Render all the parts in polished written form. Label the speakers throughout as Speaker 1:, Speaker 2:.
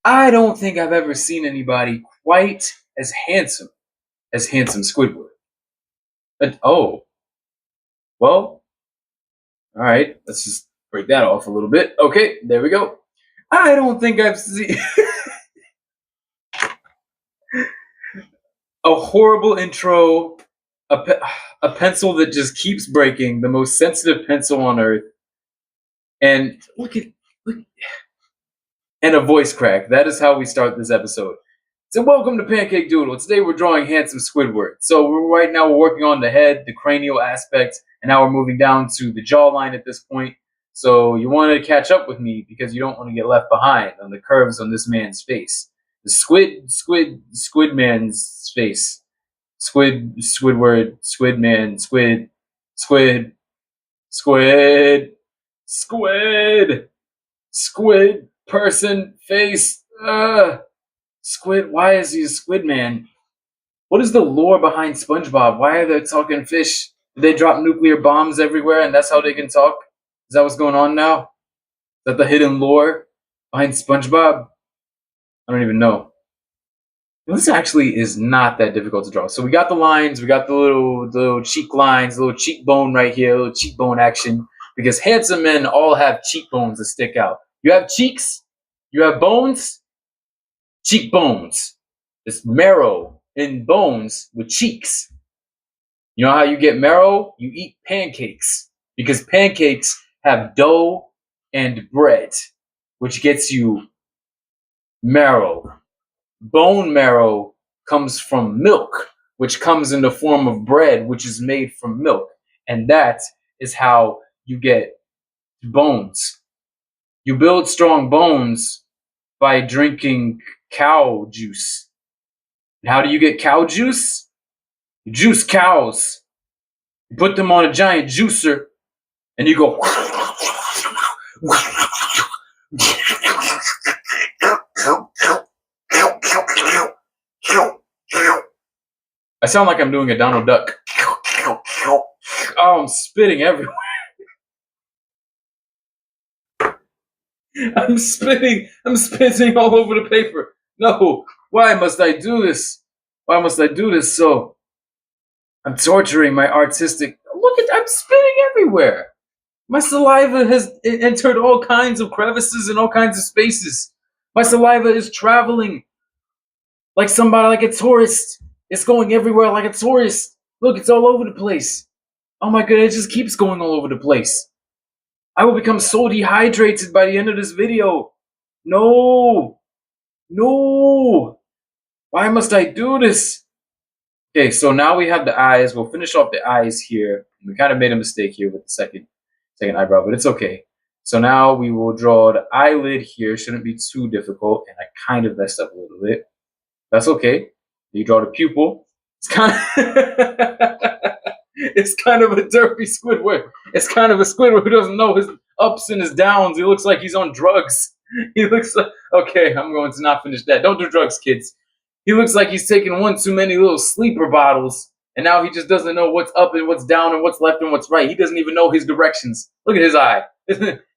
Speaker 1: I don't think I've ever seen anybody quite as handsome Squidward. Oh, well, all right. Let's just break that off a little bit. Okay, there we go. I don't think I've seen a horrible intro, a, pe- a pencil that just keeps breaking, the most sensitive pencil on earth, and look, and a voice crack. That is how we start this episode. So welcome to Pancake Doodle. Today we're drawing handsome Squidward. So right now we're working on the head, the cranial aspect, and now we're moving down to the jawline at this point. So you want to catch up with me because you don't want to get left behind on the curves on this man's face. The squid man's face. Squidward, squid man, squid, squid, squid person face. Squid, why is he a squid man? What is the lore behind SpongeBob? Why are they talking fish? Did they drop nuclear bombs everywhere and that's how they can talk? Is that what's going on now? Is that the hidden lore behind SpongeBob? I don't even know. This actually is not that difficult to draw. So we got the lines, we got the little cheek lines, little cheekbone right here, little cheekbone action. Because handsome men all have cheekbones that stick out. You have cheeks, you have bones, cheekbones. It's marrow in bones with cheeks. You know how you get marrow? You eat pancakes. Because pancakes have dough and bread, which gets you marrow. Bone marrow comes from milk, which comes in the form of bread, which is made from milk. And that is how you get bones. You build strong bones by drinking cow juice. And how do you get cow juice? You juice cows. You put them on a giant juicer, and you go. I sound like I'm doing a Donald Duck. Oh, I'm spitting everywhere. I'm spitting all over the paper. No, why must I do this? Why must I do this? So I'm torturing my artistic. I'm spitting everywhere. My saliva has entered all kinds of crevices and all kinds of spaces. My saliva is traveling like like a tourist. It's going everywhere like a tourist. Look, it's all over the place. Oh my god, it just keeps going all over the place. I will become so dehydrated by the end of this video. No. No. Why must I do this? Okay, so now we have the eyes. We'll finish off the eyes here. We kind of made a mistake here with the second eyebrow, but it's okay. So now we will draw the eyelid here. Shouldn't be too difficult, and I kind of messed up a little bit. That's okay. You draw the pupil. It's kind of it's kind of a derpy Squidward. It's kind of a Squidward who doesn't know his ups and his downs. He looks like he's on drugs. He looks like okay. I'm going to not finish that. Don't do drugs, kids. He looks like he's taken one too many little sleeper bottles, and now he just doesn't know what's up and what's down and what's left and what's right. He doesn't even know his directions. Look at his eye.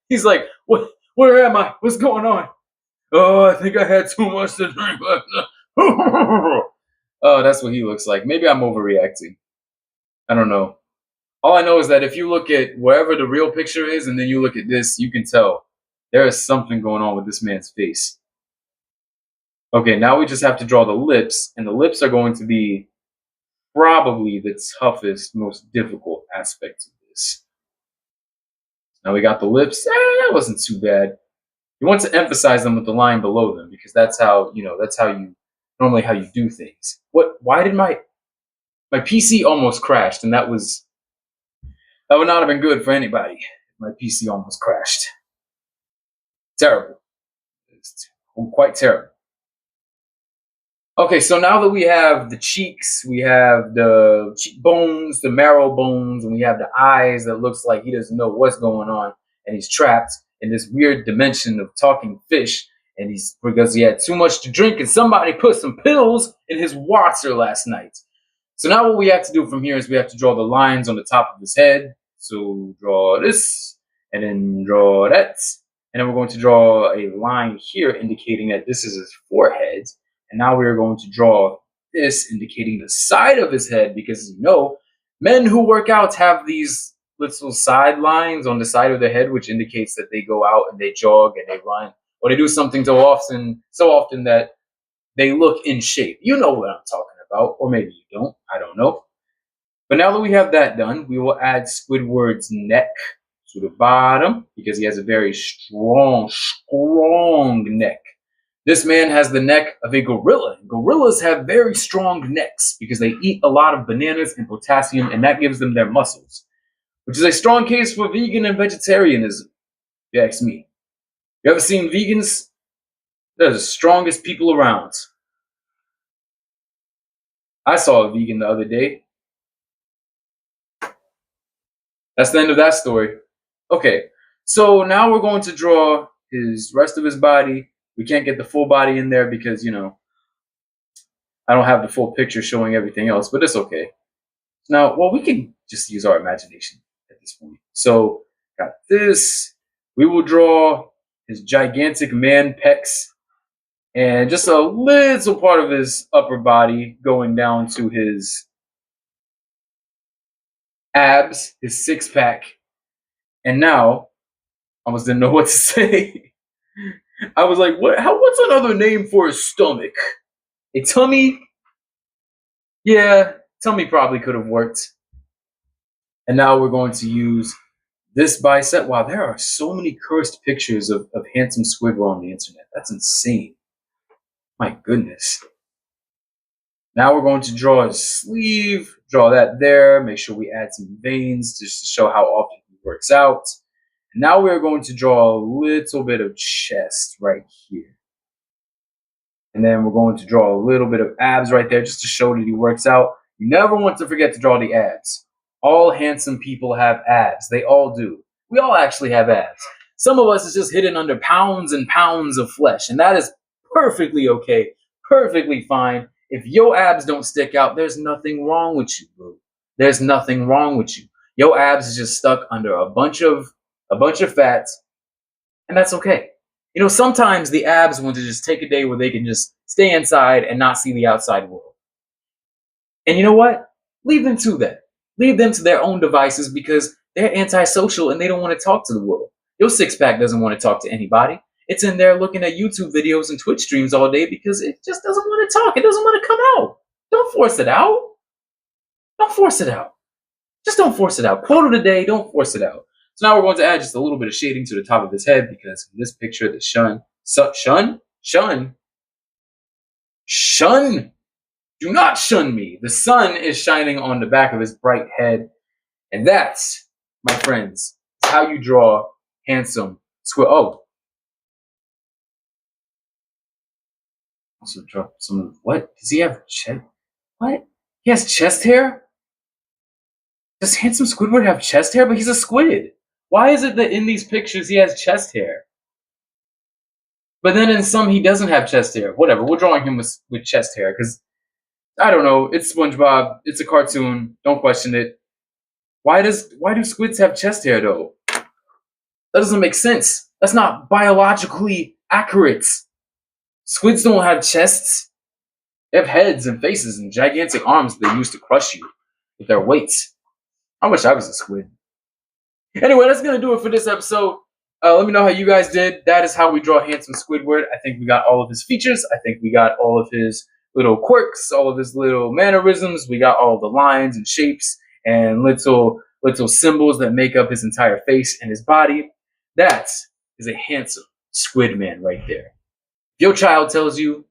Speaker 1: He's like, what? Where am I? What's going on? Oh, I think I had too much to drink. Oh, that's what he looks like. Maybe I'm overreacting. I don't know. All I know is that if you look at wherever the real picture is and then you look at this, you can tell there is something going on with this man's face. Okay, now we just have to draw the lips, and the lips are going to be probably the toughest, most difficult aspect of this. Now we got the lips. That wasn't too bad. You want to emphasize them with the line below them because that's how you normally how you do things. Why did my PC almost crashed, and that would not have been good for anybody. My PC almost crashed. Terrible. It's quite terrible. Okay, so now that we have the cheeks, we have the cheekbones, the marrow bones, and we have the eyes that looks like he doesn't know what's going on, and he's trapped in this weird dimension of talking fish, and he's because he had too much to drink and somebody put some pills in his water last night. So now what we have to do from here is we have to draw the lines on the top of his head. So draw this, and then draw that, And then we're going to draw a line here indicating that this is his forehead. And now we are going to draw this indicating the side of his head, because you know, men who work out have these little side lines on the side of their head, which indicates that they go out and they jog and they run, or they do something so often that they look in shape. You know what I'm talking about, or maybe you don't. I don't know. But now that we have that done, we will add Squidward's neck to the bottom because he has a very strong neck. This man has the neck of a gorilla. Gorillas have very strong necks because they eat a lot of bananas and potassium, and that gives them their muscles, which is a strong case for vegan and vegetarianism, if you ask me. You ever seen vegans? They're the strongest people around. I saw a vegan the other day. That's the end of that story. Okay, so now we're going to draw his rest of his body. We can't get the full body in there because, you know, I don't have the full picture showing everything else, but it's okay. Now, well, we can just use our imagination at this point. So, got this. We will draw his gigantic man pecs and just a little part of his upper body going down to his abs, his six-pack. And now, I almost didn't know what to say. I was like, what's another name for a stomach? A tummy? Yeah, tummy probably could have worked. And now we're going to use this bicep. Wow, there are so many cursed pictures of handsome Squidward on the internet. That's insane. My goodness. Now we're going to draw his sleeve. Draw that there. Make sure we add some veins just to show how often he works out. And now we're going to draw a little bit of chest right here. And then we're going to draw a little bit of abs right there just to show that he works out. You never want to forget to draw the abs. All handsome people have abs. They all do. We all actually have abs. Some of us is just hidden under pounds and pounds of flesh. And that is perfectly okay. Perfectly fine. If your abs don't stick out, there's nothing wrong with you, boo. There's nothing wrong with you. Your abs is just stuck under a bunch of fats. And that's okay. You know, sometimes the abs want to just take a day where they can just stay inside and not see the outside world. And you know what? Leave them to that. Leave them to their own devices because they're antisocial and they don't want to talk to the world. Your six-pack doesn't want to talk to anybody. It's in there looking at YouTube videos and Twitch streams all day because it just doesn't want to talk. It doesn't want to come out. Don't force it out. Don't force it out. Just don't force it out. Quote of the day, don't force it out. So now we're going to add just a little bit of shading to the top of his head because in this picture, the shun, do not shun me. The sun is shining on the back of his bright head. And that's, my friends, is how you draw handsome Squid. Oh. Also draw some, what? Does he have chest? What? He has chest hair? Does handsome Squidward have chest hair? But he's a squid. Why is it that in these pictures he has chest hair? But then in some he doesn't have chest hair. Whatever, we're drawing him with chest hair because, I don't know, it's SpongeBob, it's a cartoon, don't question it. Why do squids have chest hair though? That doesn't make sense. That's not biologically accurate. Squids don't have chests. They have heads and faces and gigantic arms that they use to crush you with their weights. I wish I was a squid. Anyway, that's going to do it for this episode. Let me know how you guys did. That is how we draw handsome Squidward. I think we got all of his features. I think we got all of his little quirks, all of his little mannerisms. We got all the lines and shapes and little symbols that make up his entire face and his body. That is a handsome squid man right there. If your child tells you,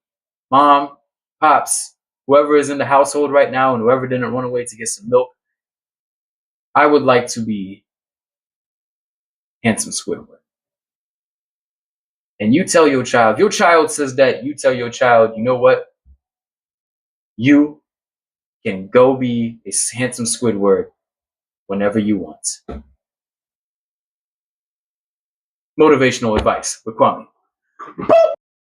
Speaker 1: Mom, Pops, whoever is in the household right now and whoever didn't run away to get some milk, I would like to be handsome Squidward. And you tell your child, if your child says that, you tell your child, you know what? You can go be a handsome Squidward whenever you want. Motivational advice with Kwame.